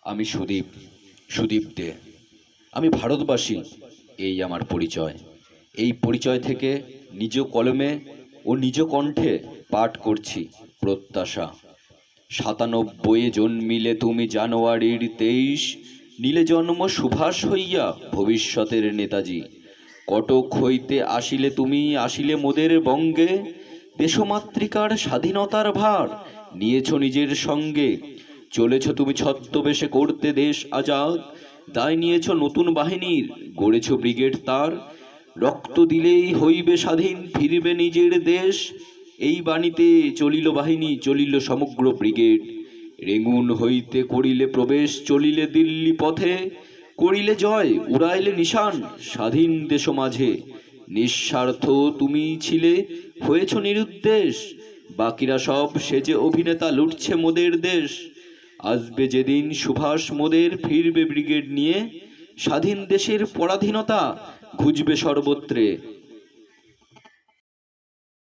আমি সুদীপ, সুদীপ দে। আমি ভারতবাসী, এই আমার পরিচয়। এই পরিচয় থেকে নিজ কলমে ও নিজ কণ্ঠে পাঠ করছি প্রত্যাশা। ৯৭-এ জন্মিলে তুমি জানুয়ারির ২৩, নীলে জন্ম সুভাষ হইয়া ভবিষ্যতের নেতাজি। কটক হইতে আসিলে তুমি, আসিলে মোদের বঙ্গে, দেশমাতৃকার স্বাধীনতার ভার নিয়েছ নিজের সঙ্গে। চলেছ তুমি ছদ্মবেশে করতে দেশ আজাদ, দায় নিয়েছ নতুন বাহিনীর, গড়েছ ব্রিগেড তার। রক্ত দিলেই হইবে স্বাধীন, ফিরবে নিজের দেশ, এই বাণীতে চলিল বাহিনী, চলিল সমগ্র ব্রিগেড। রেঙ্গুন হইতে করিলে প্রবেশ, চলিলে দিল্লি পথে, করিলে জয়, উড়াইলে নিশান স্বাধীন দেশ মাঝে। নিঃস্বার্থ তুমি ছিলে, হয়েছ নিরুদ্দেশ, বাকিরা সব সেজে অভিনেতা, লুটছে মোদের দেশ। আসবে যেদিন সুভাষ মোদের, ফিরবে ব্রিগেড নিয়ে, স্বাধীন দেশের পরাধীনতা ঘুচবে সর্বত্রে।